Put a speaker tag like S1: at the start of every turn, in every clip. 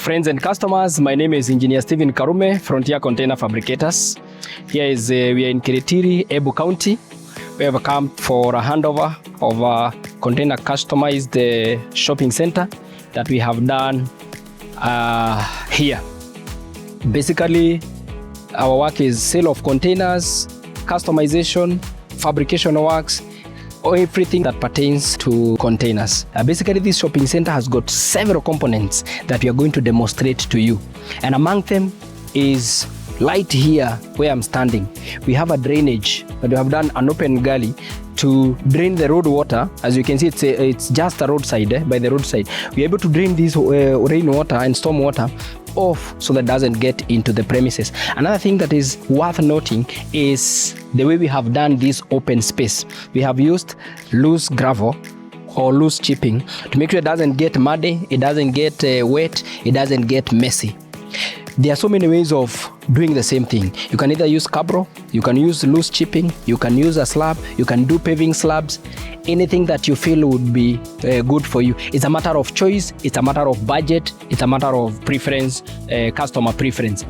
S1: Friends and customers, my name is Engineer Stephen Karume, Frontier Container Fabricators. Here is we are in Kiritiri, Embu County. We have come for a handover of a container customized shopping center that we have done here. Basically, our work is sale of containers, customization, fabrication works, or everything that pertains to containers. Basically, this shopping center has got several components that we are going to demonstrate to you. And among them is right here where I'm standing. We have a drainage, but we have done an open gully to drain the road water. As you can see, it's just a roadside, by the roadside. We're able to drain this rainwater and storm water off so that it doesn't get into the premises. Another thing that is worth noting is the way we have done this open space. We have used loose gravel or loose chipping to make sure it doesn't get muddy, it doesn't get wet, it doesn't get messy. There are so many ways of doing the same thing. You can either use cabro, you can use loose chipping, you can use a slab, you can do paving slabs, anything that you feel would be good for you. It's a matter of choice, it's a matter of budget, it's a matter of preference, customer preference.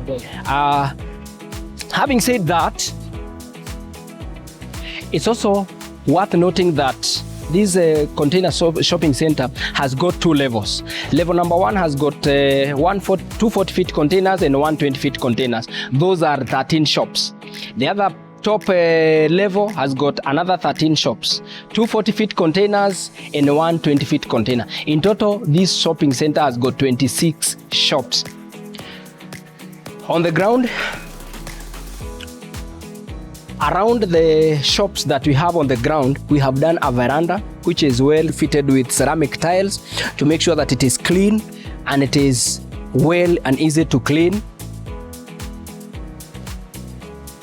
S1: Having said that, it's also worth noting that this container shopping center has got two levels. Level number one has got 2 40-feet containers and 1 20-feet containers. Those are 13 shops. The other top level has got another 13 shops, 2 40-feet containers and 1 20-feet container. In total, this shopping center has got 26 shops. On the ground, around the shops that we have on the ground, we have done a veranda which is well fitted with ceramic tiles to make sure that it is clean and it is well and easy to clean.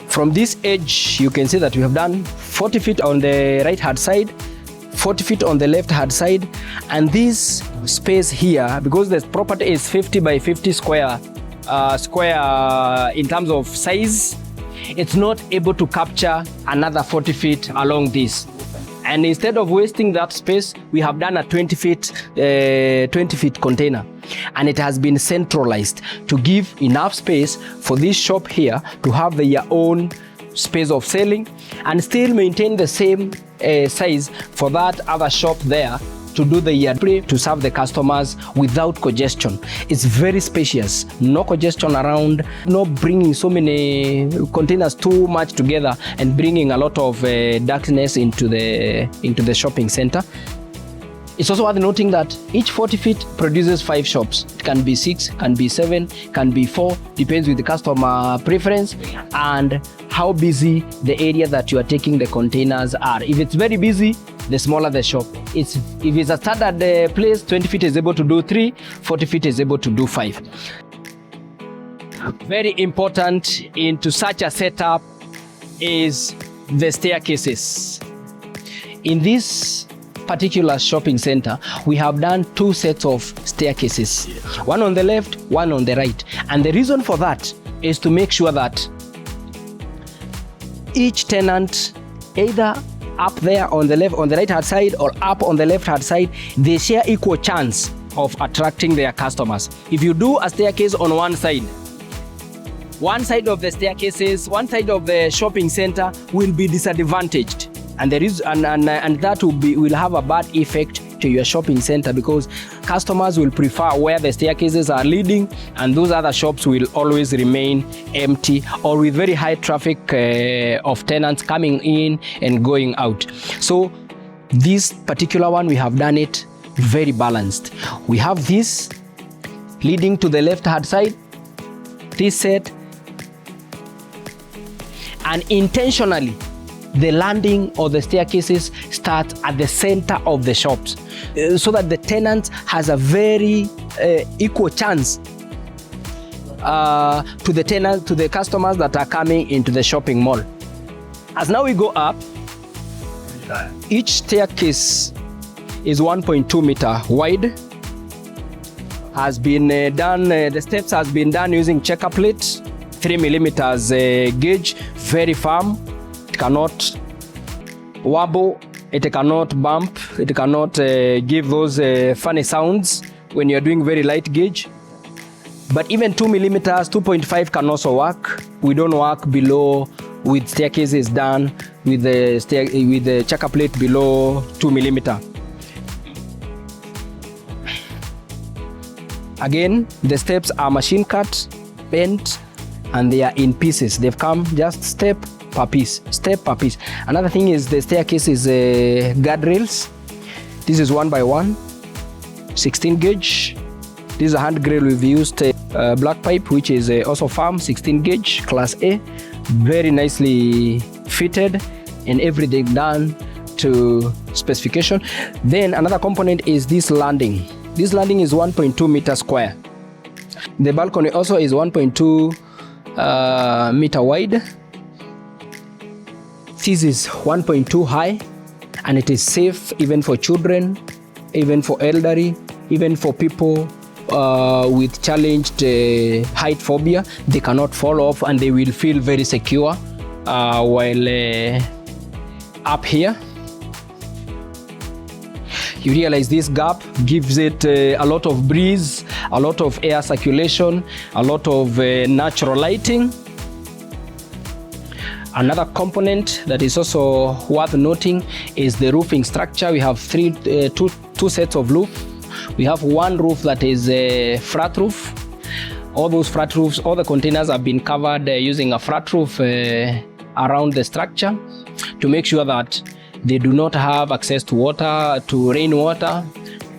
S1: From this edge, you can see that we have done 40 feet on the right hand side, 40 feet on the left hand side, and this space here, because the property is 50 by 50 square in terms of size, it's not able to capture another 40 feet along this. And instead of wasting that space, we have done a 20 feet container. And it has been centralized to give enough space for this shop here to have their own space of selling and still maintain the same size for that other shop there to do the yard play to serve the customers without congestion. It's very spacious, no congestion around, not bringing so many containers too much together and bringing a lot of darkness into the shopping center. It's also worth noting that each 40 feet produces 5 shops. It can be 6, can be 7, can be 4, depends with the customer preference and how busy the area that you are taking the containers are. If it's very busy, the smaller the shop. If it's a standard place, 20 feet is able to do 3, 40 feet is able to do 5. Very important into such a setup is the staircases. In this particular shopping center, we have done 2 sets of staircases, one on the left, one on the right. And the reason for that is to make sure that each tenant, either up there on the left, on the right hand side, or up on the left hand side, they share equal chance of attracting their customers. If you do a staircase on one side of the staircases, one side of the shopping center will be disadvantaged, and that will have a bad effect to your shopping center because customers will prefer where the staircases are leading, and those other shops will always remain empty or with very high traffic of tenants coming in and going out. So this particular one, we have done it very balanced. We have this leading to the left hand side, this set, and intentionally the landing or the staircases start at the center of the shops so that the tenant has a very equal chance to the customers that are coming into the shopping mall. As now we go up, each staircase is 1.2 meter wide. Has been done, the steps has been done using checker plate, 3 millimeters gauge, very firm. It cannot wobble, it cannot bump, it cannot give those funny sounds when you're doing very light gauge. But even 2 millimeters, 2.5 can also work. We don't work below with staircases done with the checker plate below 2 millimeter. Again, the steps are machine cut, bent, and they are in pieces. They've come just step per piece, step per piece. Another thing is the staircase is guardrails. This is 1 by 1, 16 gauge. This is a hand grill. We've used black pipe, which is also firm, 16 gauge, class A. Very nicely fitted and everything done to specification. Then another component is this landing. This landing is 1.2 meter square. The balcony also is 1.2 meter wide. This is 1.2 high, and it is safe even for children, even for elderly, even for people with challenged height phobia. They cannot fall off and they will feel very secure while up here. You realize this gap gives it a lot of breeze, a lot of air circulation, a lot of natural lighting. Another component that is also worth noting is the roofing structure. We have two sets of roof. We have one roof that is a flat roof. All those flat roofs, all the containers have been covered using a flat roof around the structure to make sure that they do not have access to water, to rainwater.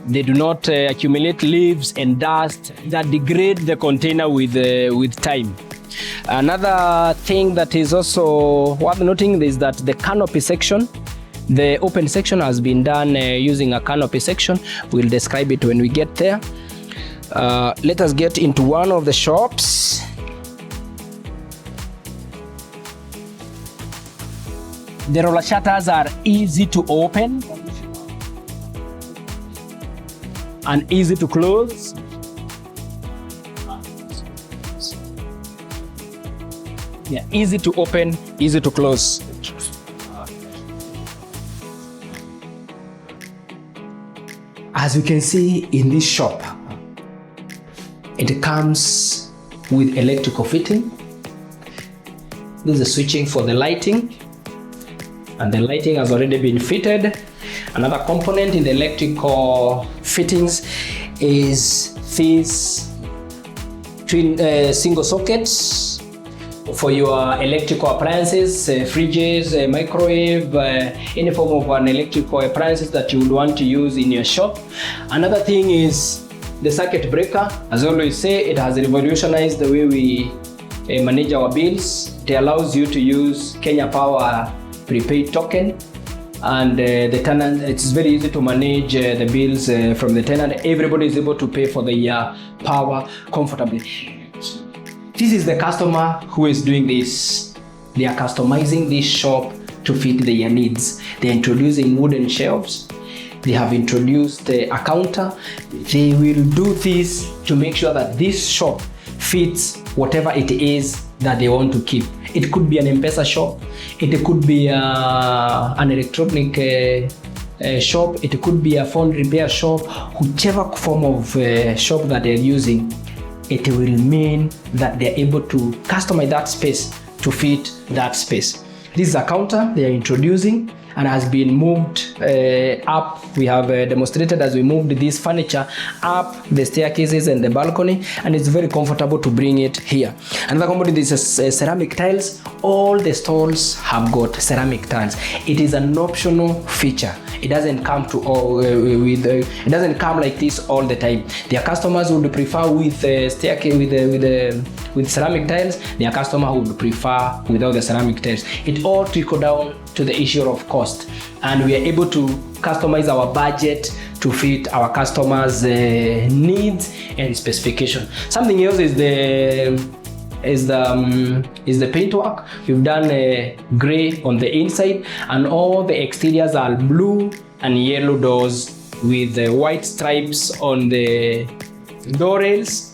S1: They do not accumulate leaves and dust that degrade the container with time. Another thing that is also worth noting is that the canopy section, the open section, has been done using a canopy section. We'll describe it when we get there. Let us get into one of the shops. The roller shutters are easy to open and easy to close. Yeah, easy to open, easy to close. As you can see in this shop, it comes with electrical fitting. This is switching for the lighting, and the lighting has already been fitted. Another component in the electrical fittings is these twin single sockets for your electrical appliances, fridges, microwave, any form of an electrical appliances that you would want to use in your shop. Another thing is the circuit breaker. As I always say, it has revolutionized the way we manage our bills. It allows you to use Kenya Power prepaid token, and the tenant, it's very easy to manage the bills from the tenant. Everybody is able to pay for the power comfortably. This is the customer who is doing this. They are customizing this shop to fit their needs. They're introducing wooden shelves. They have introduced a counter. They will do this to make sure that this shop fits whatever it is that they want to keep. It could be an M-Pesa shop. It could be an electronic shop. It could be a phone repair shop. Whichever form of shop that they're using, it will mean that they're able to customize that space to fit that space. This is a counter they are introducing and has been moved up. We have demonstrated as we moved this furniture up the staircases and the balcony, and it's very comfortable to bring it here. Another component is ceramic tiles. All the stalls have got ceramic tiles. It is an optional feature. It doesn't come to all it doesn't come like this all the time. Their customers would prefer with staircase with ceramic tiles. Their customer would prefer without the ceramic tiles. It all trickle down to the issue of cost, and we are able to customize our budget to fit our customers' needs and specification. Something else is the paintwork. We've done gray on the inside, and all the exteriors are blue and yellow doors with white stripes on the door rails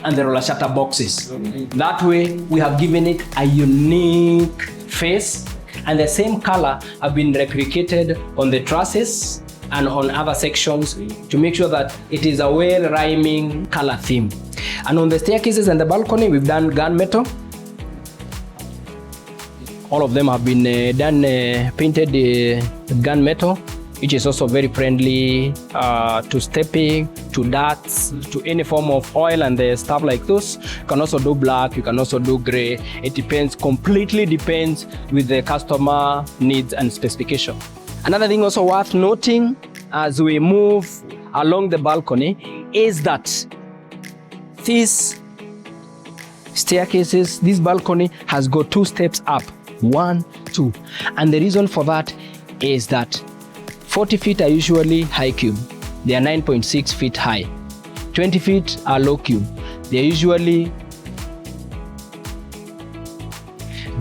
S1: and the roller shutter boxes. That way we have given it a unique face, and the same color have been replicated on the trusses and on other sections to make sure that it is a well-rhyming color theme. And on the staircases and the balcony, we've done gunmetal. All of them have been painted gunmetal, which is also very friendly to stepping, to darts, to any form of oil and stuff like those. You can also do black, you can also do gray. It depends, completely depends with the customer needs and specification. Another thing also worth noting as we move along the balcony is that these staircases, this balcony has got 2 steps up, 1, 2. And the reason for that is that 40 feet are usually high cube. They are 9.6 feet high. 20 feet are low cube. They are usually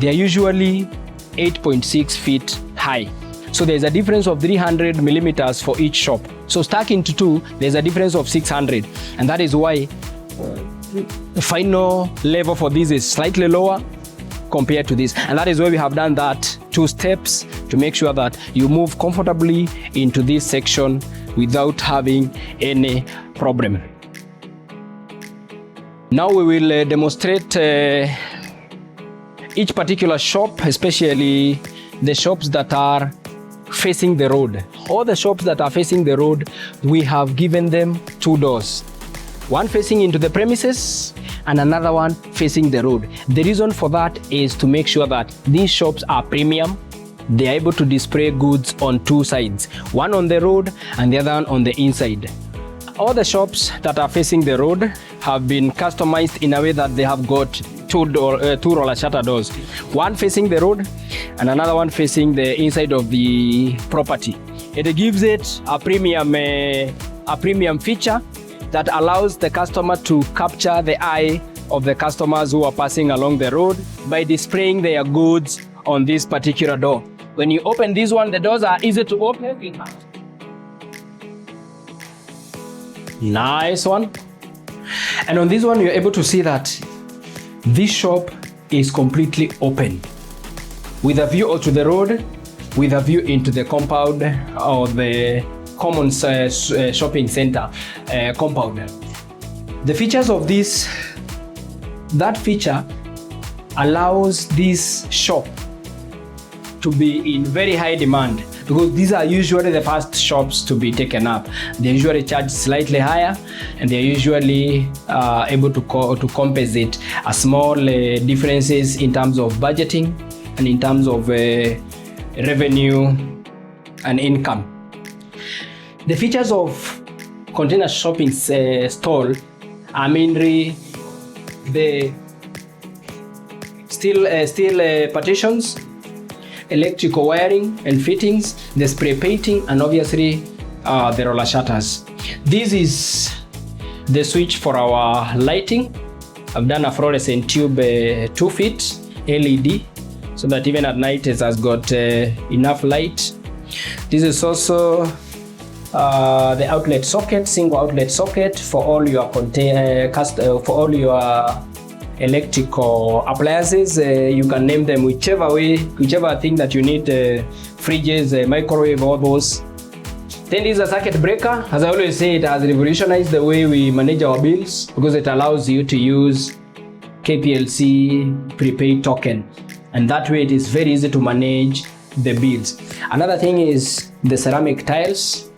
S1: 8.6 feet high. So there's a difference of 300 millimeters for each shop. So stuck into 2, there's a difference of 600. And that is why the final level for this is slightly lower compared to this. And that is why we have done that 2 steps to make sure that you move comfortably into this section without having any problem. Now we will demonstrate each particular shop, especially the shops that are facing the road. All the shops that are facing the road, we have given them 2 doors. One facing into the premises and another one facing the road. The reason for that is to make sure that these shops are premium. They are able to display goods on 2 sides, one on the road and the other one on the inside. All the shops that are facing the road have been customized in a way that they have got 2 roller shutter doors, one facing the road and another one facing the inside of the property. It gives it a premium feature that allows the customer to capture the eye of the customers who are passing along the road by displaying their goods on this particular door. When you open this one, the doors are easy to open. Nice one. And on this one, you're able to see that this shop is completely open with a view to the road, with a view into the compound or the common shopping center compound. The features of this, that feature allows this shop to be in very high demand because these are usually the first shops to be taken up. They usually charge slightly higher and they're usually able to compensate a small differences in terms of budgeting and in terms of revenue and income. The features of container shopping stall are mainly the steel partitions, electrical wiring and fittings, the spray painting, and obviously the roller shutters. This is the switch for our lighting. I've done a fluorescent tube 2 feet LED so that even at night it has got enough light. This is also the outlet socket, single outlet socket for all your electrical appliances. You can name them whichever thing that you need, fridges, microwave, all those. Then this is a circuit breaker. As I always say, it has revolutionized the way we manage our bills because it allows you to use KPLC prepaid token, and that way it is very easy to manage the bills. Another thing is the ceramic tiles,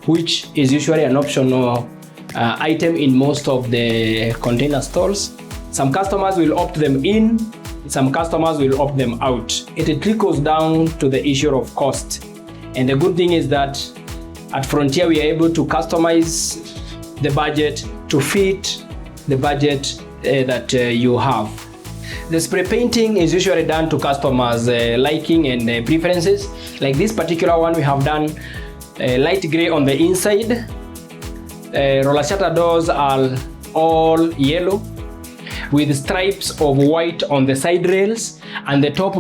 S1: which is usually an optional item in most of the container stores. Some customers will opt them in, some customers will opt them out. It trickles down to the issue of cost. And the good thing is that at Frontier we are able to customize the budget to fit the budget that you have. The spray painting is usually done to customers' liking and preferences. Like this particular one, we have done light gray on the inside. Roller shutter doors are all yellow with stripes of white on the side rails, and the top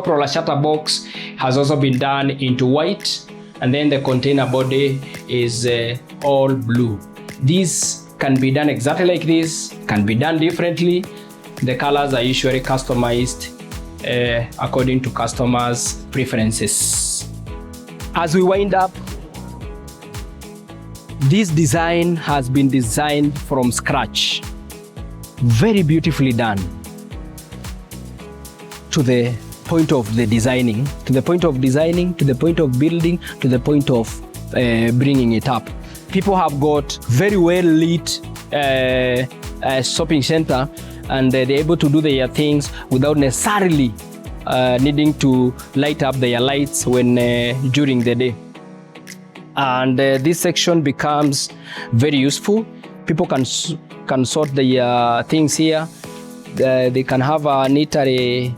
S1: roller shutter box has also been done into white, and then the container body is all blue. This can be done exactly like this, can be done differently. The colors are usually customized according to customers' preferences. As we wind up, this design has been designed from scratch. very beautifully done to the point of the designing, to the point of building, to the point of bringing it up. People have got very well lit shopping center, and they're able to do their things without necessarily needing to light up their lights when during the day. And this section becomes very useful. People can sort their things here. They can have a neater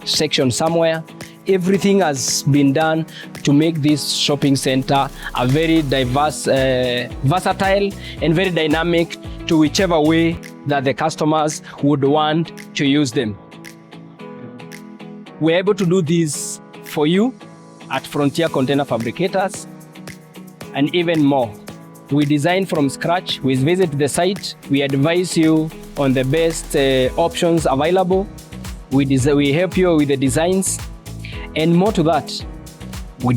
S1: section somewhere. Everything has been done to make this shopping center a very diverse, versatile and very dynamic to whichever way that the customers would want to use them. We're able to do this for you at Frontier Container Fabricators, and even more. We design from scratch. We visit the site. We advise you on the best options available. We help you with the designs, and more to that, we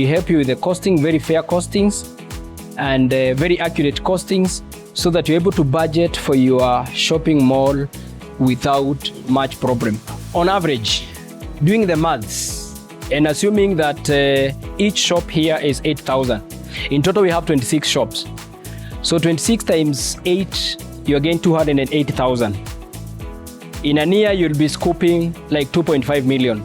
S1: help you with the costing, very fair costings and very accurate costings, so that you're able to budget for your shopping mall without much problem. On average, doing the maths and assuming that each shop here is 8,000. In total, we have 26 shops. So 26 times 8, you're getting 280,000. In a year, you'll be scooping like 2.5 million.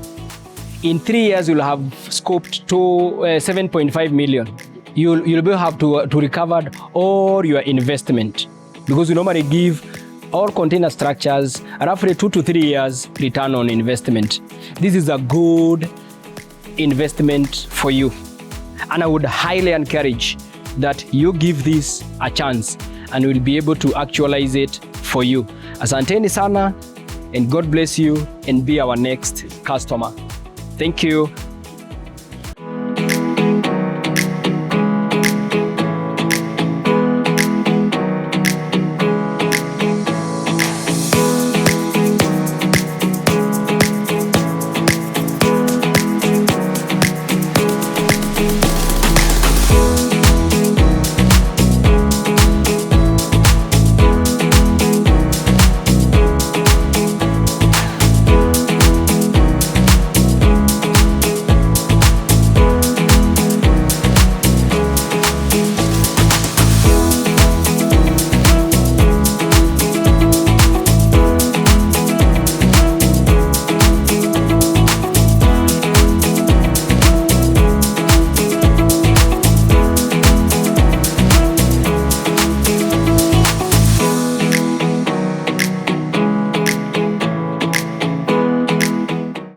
S1: In 3 years, you'll have scooped to 7.5 million. You'll be have to recover all your investment, because we normally give all container structures roughly 2 to 3 years return on investment. This is a good investment for you, and I would highly encourage that you give this a chance, and we'll be able to actualize it for you. Asanteni sana, and God bless you, and be our next customer. Thank you.